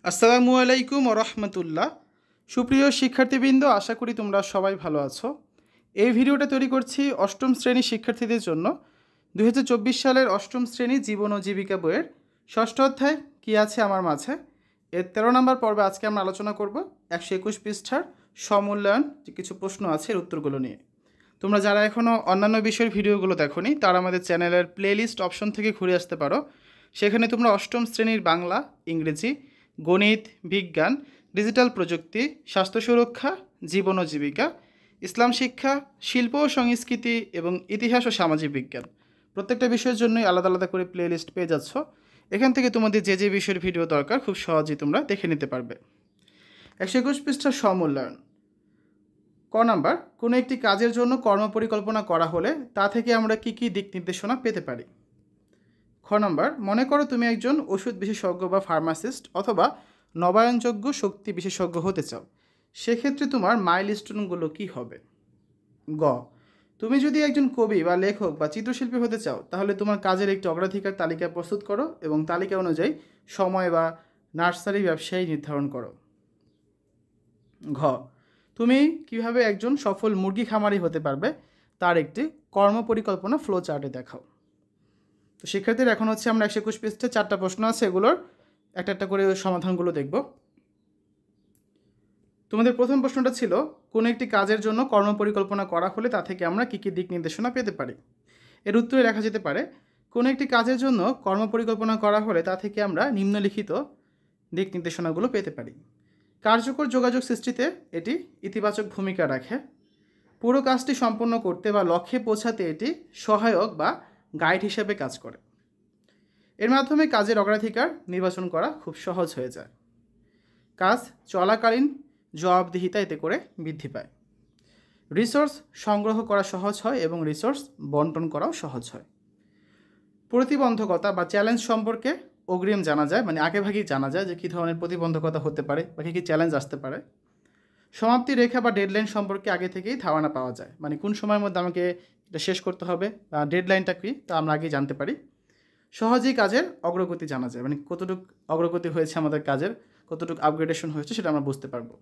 আসসালামু আলাইকুম রহমতুল্লাহ। সুপ্রিয় শিক্ষার্থীবৃন্দ, আশা করি তোমরা সবাই ভালো আছো। এই ভিডিওটা তৈরি করছি অষ্টম শ্রেণীর শিক্ষার্থীদের জন্য। 2024 সালের অষ্টম শ্রেণী জীবন ও জীবিকা বইয়ের ষষ্ঠ অধ্যায় কী আছে আমার মাঝে এর 13 নম্বর পর্বে আজকে আমরা আলোচনা করব 121 পৃষ্ঠার সমূল্যায়ন যে কিছু প্রশ্ন আছে এর উত্তরগুলো নিয়ে। তোমরা যারা এখনও অন্যান্য বিষয়ের ভিডিওগুলো দেখোনি তারা আমাদের চ্যানেলের প্লেলিস্ট অপশন থেকে ঘুরে আসতে পারো। সেখানে তোমরা অষ্টম শ্রেণীর বাংলা, ইংরেজি, গণিত, বিজ্ঞান, ডিজিটাল প্রযুক্তি, স্বাস্থ্য সুরক্ষা, জীবন ও জীবিকা, ইসলাম শিক্ষা, শিল্প ও সংস্কৃতি এবং ইতিহাস ও সামাজিক বিজ্ঞান প্রত্যেকটা বিষয়ের জন্যই আলাদা আলাদা করে প্লেলিস্ট পেয়ে যাচ্ছ। এখান থেকে তোমাদের যে যে বিষয়ের ভিডিও দরকার খুব সহজেই তোমরা দেখে নিতে পারবে। 121 পৃষ্ঠার সমূল্যায়ন। ক নাম্বার, কোনো একটি কাজের জন্য কর্মপরিকল্পনা করা হলে তা থেকে আমরা কি কি দিক নির্দেশনা পেতে পারি। খ নাম্বার, মনে করো তুমি একজন ওষুধ বিশেষজ্ঞ বা ফার্মাসিস্ট অথবা নবায়নযোগ্য শক্তি বিশেষজ্ঞ হতে চাও। সেক্ষেত্রে তোমার মাইলস্টোনগুলো কি হবে। গ, তুমি যদি একজন কবি বা লেখক বা চিত্রশিল্পী হতে চাও তাহলে তোমার কাজের একটি অগ্রাধিকার তালিকা প্রস্তুত করো এবং তালিকা অনুযায়ী সময় বা নার্সারি ব্যবসায়ী নির্ধারণ করো। ঘ, তুমি কিভাবে একজন সফল মুরগি খামারি হতে পারবে তার একটি কর্মপরিকল্পনা ফ্লো চার্টে দেখাও। তো শিক্ষার্থীরা এখন হচ্ছে আমরা 121 পৃষ্ঠে 4টা প্রশ্ন আছে, এগুলোর একটা একটা করে সমাধানগুলো দেখব। তোমাদের প্রথম প্রশ্নটা ছিল কোনো একটি কাজের জন্য কর্মপরিকল্পনা করা হলে তা থেকে আমরা কী কী দিক নির্দেশনা পেতে পারি। এর উত্তরে লেখা যেতে পারে, কোনো একটি কাজের জন্য কর্মপরিকল্পনা করা হলে তা থেকে আমরা নিম্নলিখিত দিক নির্দেশনাগুলো পেতে পারি। কার্যকর যোগাযোগ সৃষ্টিতে এটি ইতিবাচক ভূমিকা রাখে। পুরো কাজটি সম্পন্ন করতে বা লক্ষ্যে পৌঁছাতে এটি সহায়ক বা গাইড হিসেবে কাজ করে। এর মাধ্যমে কাজের অগ্রাধিকার নির্বাচন করা খুব সহজ হয়ে যায়। কাজ চলাকালীন জবাবদিহিতা এতে করে বৃদ্ধি পায়। রিসোর্স সংগ্রহ করা সহজ হয় এবং রিসোর্স বন্টন করাও সহজ হয়। প্রতিবন্ধকতা বা চ্যালেঞ্জ সম্পর্কে অগ্রিম জানা যায়, মানে আগেভাগেই জানা যায় যে কী ধরনের প্রতিবন্ধকতা হতে পারে বা কী কী চ্যালেঞ্জ আসতে পারে। সমাপ্তি রেখা বা ডেডলাইন সম্পর্কে আগে থেকেই ধারণা পাওয়া যায়, মানে কোন সময়ের মধ্যে আমাকে এটা শেষ করতে হবে বা ডেডলাইনটা কী তা আমরা আগেই জানতে পারি। সহজেই কাজের অগ্রগতি জানা যায়, মানে কতটুকু অগ্রগতি হয়েছে আমাদের কাজের, কতটুকু আপগ্রেডেশন হয়েছে সেটা আমরা বুঝতে পারবো।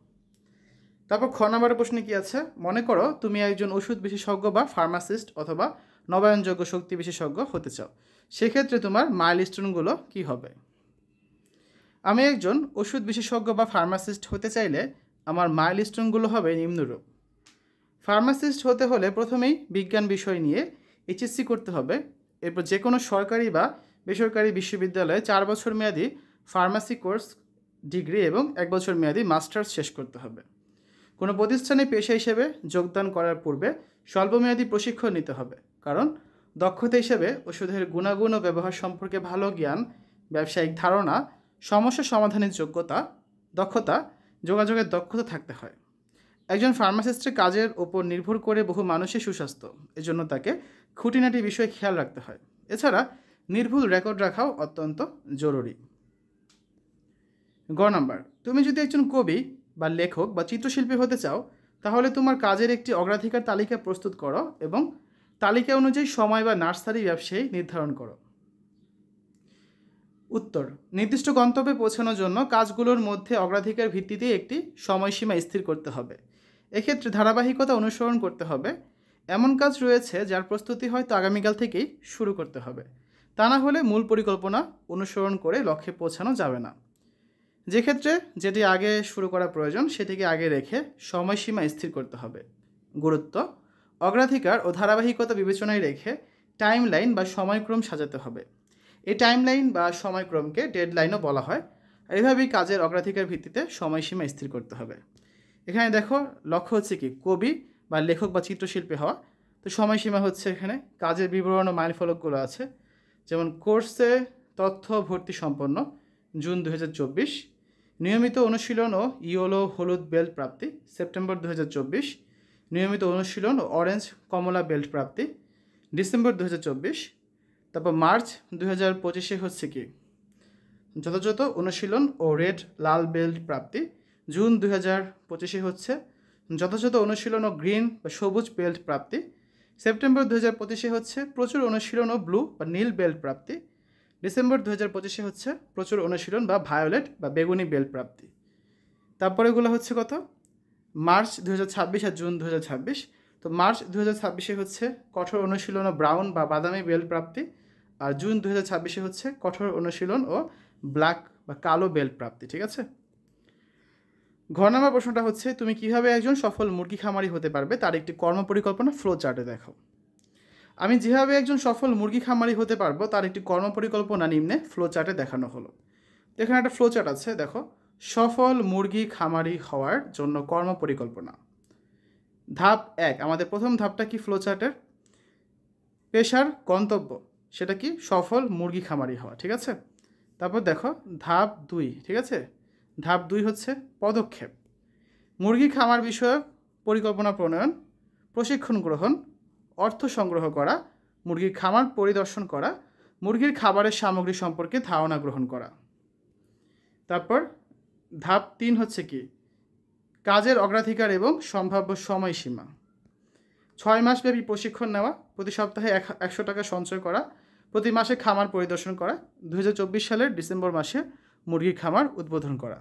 তারপর খ নম্বরের প্রশ্নে কী আছে, মনে করো তুমি একজন ওষুধ বিশেষজ্ঞ বা ফার্মাসিস্ট অথবা নবায়নযোগ্য শক্তি বিশেষজ্ঞ হতে চাও। সেক্ষেত্রে তোমার মাইলস্টোনগুলো কী হবে। আমি একজন ওষুধ বিশেষজ্ঞ বা ফার্মাসিস্ট হতে চাইলে আমার মাইলস্টোনগুলো হবে নিম্নরূপ। ফার্মাসিস্ট হতে হলে প্রথমেই বিজ্ঞান বিষয় নিয়ে এইচএসসি করতে হবে। এরপর যে কোনো সরকারি বা বেসরকারি বিশ্ববিদ্যালয়ে 4 বছর মেয়াদি ফার্মাসি কোর্স ডিগ্রি এবং 1 বছর মেয়াদি মাস্টার্স শেষ করতে হবে। কোনো প্রতিষ্ঠানে পেশা হিসেবে যোগদান করার পূর্বে স্বল্পমেয়াদী প্রশিক্ষণ নিতে হবে, কারণ দক্ষতা হিসেবে ওষুধের গুণাগুণ ও ব্যবহার সম্পর্কে ভালো জ্ঞান, ব্যবসায়িক ধারণা, সমস্যা সমাধানের দক্ষতা, যোগাযোগের দক্ষতা থাকতে হয়। একজন ফার্মাসিস্টের কাজের ওপর নির্ভর করে বহু মানুষের সুস্বাস্থ্য, এজন্য তাকে খুঁটিনাটি বিষয়ে খেয়াল রাখতে হয়। এছাড়া নির্ভুল রেকর্ড রাখাও অত্যন্ত জরুরি। গ নাম্বার, তুমি যদি একজন কবি বা লেখক বা চিত্রশিল্পী হতে চাও তাহলে তোমার কাজের একটি অগ্রাধিকার তালিকা প্রস্তুত করো এবং তালিকা অনুযায়ী সময় বা নার্সারি ব্যবসায়ী নির্ধারণ করো। উত্তর, নির্দিষ্ট গন্তব্যে পৌঁছানোর জন্য কাজগুলোর মধ্যে অগ্রাধিকার ভিত্তিতে একটি সময়সীমা স্থির করতে হবে। এক্ষেত্রে ধারাবাহিকতা অনুসরণ করতে হবে। এমন কাজ রয়েছে যার প্রস্তুতি হয়তো আগামীকাল থেকেই শুরু করতে হবে, তা না হলে মূল পরিকল্পনা অনুসরণ করে লক্ষ্যে পৌঁছানো যাবে না। যে ক্ষেত্রে যেটি আগে শুরু করা প্রয়োজন সেটিকে আগে রেখে সময়সীমা স্থির করতে হবে। গুরুত্ব, অগ্রাধিকার ও ধারাবাহিকতা বিবেচনায় রেখে টাইমলাইন বা সময়ক্রম সাজাতে হবে। এই টাইমলাইন বা সময়ক্রমকে ডেডলাইনও বলা হয়। এইভাবেই কাজের অগ্রাধিকার ভিত্তিতে সময়সীমা স্থির করতে হবে। এখানে দেখো, লক্ষ্য হচ্ছে কি কবি বা লেখক বা চিত্রশিল্পী হওয়া। তো সময়সীমা হচ্ছে এখানে কাজের বিবরণ ও মাইলফলকগুলো আছে, যেমন কোর্সে তথ্য ভর্তি সম্পন্ন জুন 2024, নিয়মিত অনুশীলন ও ইয়েলো হলুদ বেল্ট প্রাপ্তি সেপ্টেম্বর 2024, নিয়মিত অনুশীলন ও অরেঞ্জ কমলা বেল্ট প্রাপ্তি ডিসেম্বর 2024। তারপর মার্চ 2025 হচ্ছে কি যথাযথ অনুশীলন ও রেড লাল বেল্ট প্রাপ্তি। জুন 2025 হচ্ছে যথাযথ অনুশীলন ও গ্রিন বা সবুজ বেল্ট প্রাপ্তি। সেপ্টেম্বর 2025 হচ্ছে প্রচুর অনুশীলন ও ব্লু বা নীল বেল্ট প্রাপ্তি। ডিসেম্বর 2025 হচ্ছে প্রচুর অনুশীলন বা ভায়োলেট বা বেগুনি বেল প্রাপ্তি। তারপরে এগুলো হচ্ছে কত, মার্চ 2026 আর জুন 2026। তো মার্চ 2026 হচ্ছে কঠোর অনুশীলন ও ব্রাউন বা বাদামি বেল প্রাপ্তি, আর জুন 2026 হচ্ছে কঠোর অনুশীলন ও ব্ল্যাক বা কালো বেল প্রাপ্তি। ঠিক আছে। ঘ নম্বর প্রশ্নটা হচ্ছে তুমি কিভাবে একজন সফল মুরগি খামারি হতে পারবে তার একটি কর্মপরিকল্পনা ফ্লো চার্টে দেখো। আমি যেভাবে একজন সফল মুরগি খামারি হতে পারবো তার একটি কর্মপরিকল্পনা নিম্নে ফ্লো চার্টে দেখানো হলো। এখানে একটা ফ্লো চার্ট আছে, দেখো। সফল মুরগি খামারি হওয়ার জন্য কর্মপরিকল্পনা। ধাপ 1, আমাদের প্রথম ধাপটা কি ফ্লো চার্টের? পেশার গন্তব্য, সেটা কি? সফল মুরগি খামারি হওয়া। ঠিক আছে। তারপর দেখো ধাপ 2, ঠিক আছে। ধাপ 2 হচ্ছে পদক্ষেপ। মুরগি খামার বিষয়ক পরিকল্পনা প্রণয়ন, প্রশিক্ষণ গ্রহণ, অর্থ সংগ্রহ করা, মুরগির খামার পরিদর্শন করা, মুরগির খাবারের সামগ্রী সম্পর্কে ধারণা গ্রহণ করা। তারপর ধাপ 3 হচ্ছে কি? কাজের অগ্রাধিকার এবং সম্ভাব্য সময়সীমা। 6 মাসব্যাপী প্রশিক্ষণ নেওয়া, প্রতি সপ্তাহে 100 টাকা সঞ্চয় করা, প্রতি মাসে খামার পরিদর্শন করা, 2024 সালের ডিসেম্বর মাসে মুরগির খামার উদ্বোধন করা।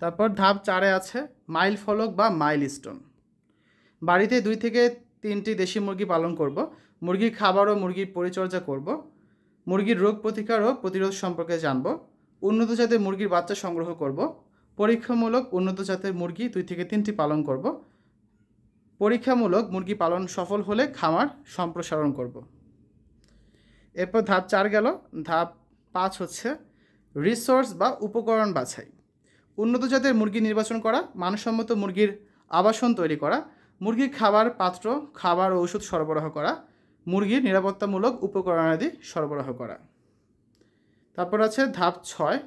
তারপর ধাপ 4-এ আছে মাইল ফলক বা মাইলস্টোন। বাড়িতে 2 থেকে 3টি দেশি মুরগি পালন করব, মুরগির খাবার ও মুরগির পরিচর্যা করব, মুরগির রোগ প্রতিকার ও প্রতিরোধ সম্পর্কে জানব, উন্নত জাতের মুরগির বাচ্চা সংগ্রহ করব, পরীক্ষামূলক উন্নত জাতের মুরগি 2 থেকে 3টি পালন করব, পরীক্ষামূলক মুরগি পালন সফল হলে খামার সম্প্রসারণ করব। এরপর ধাপ 4 গেল। ধাপ 5 হচ্ছে রিসোর্স বা উপকরণ বাছাই। উন্নত জাতের মুরগি নির্বাচন করা, মানসম্মত মুরগির আবাসন তৈরি করা, মুরগির খাবার পাত্র, খাবার ও ওষুধ সরবরাহ করা, মুরগির নিরাপত্তামূলক উপকরণাদি সরবরাহ করা। তারপর আছে ধাপ 6,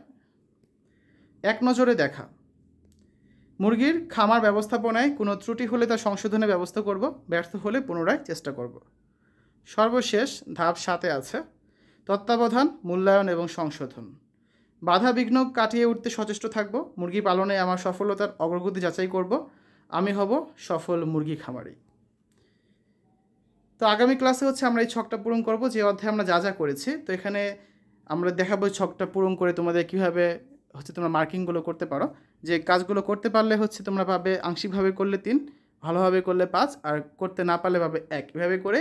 এক নজরে দেখা। মুরগির খামার ব্যবস্থাপনায় কোনো ত্রুটি হলে তা সংশোধনের ব্যবস্থা করব, ব্যর্থ হলে পুনরায় চেষ্টা করব। সর্বশেষ ধাপ 7-এ আছে তত্ত্বাবধান, মূল্যায়ন এবং সংশোধন। বাধা বিঘ্ন কাটিয়ে উঠতে সচেষ্ট থাকব, মুরগি পালনে আমার সফলতার অগ্রগতি যাচাই করব, আমি হব সফল মুরগি খামারি। তো আগামী ক্লাসে হচ্ছে আমরা এই ছকটা পূরণ করব যে অধ্যায়ে আমরা যা যা করেছি। তো এখানে আমরা দেখাবো ছকটা পূরণ করে তোমাদের কীভাবে হচ্ছে তোমরা মার্কিংগুলো করতে পারো। যে কাজগুলো করতে পারলে হচ্ছে তোমরা পাবে আংশিকভাবে করলে 3, ভালোভাবে করলে 5, আর করতে না পারলে পাবে 1। এভাবে করে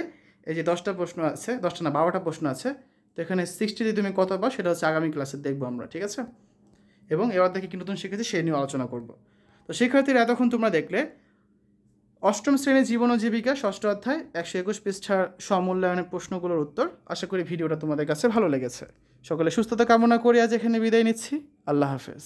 এই যে 10টা প্রশ্ন আছে, 10টা না 12টা প্রশ্ন আছে, তো এখানে 60 তুমি কত পাও সেটা হচ্ছে আগামী ক্লাসে দেখবো আমরা। ঠিক আছে। এবং এবার দেখে কি নতুন শিখেছি সেই নিয়ে আলোচনা করব। তো শিক্ষার্থীরা এতক্ষণ তোমরা দেখলে 8ম শ্রেণীর জীবন ও জীবিকা 6ষ্ঠ অধ্যায় 121 পৃষ্ঠার সমূল্যায়নের প্রশ্নগুলোর উত্তর। আশা করি ভিডিওটা তোমাদের কাছে ভালো লেগেছে। সকলে সুস্থতা কামনা করি আজ এখানে বিদায় নিচ্ছি। আল্লাহ হাফেজ।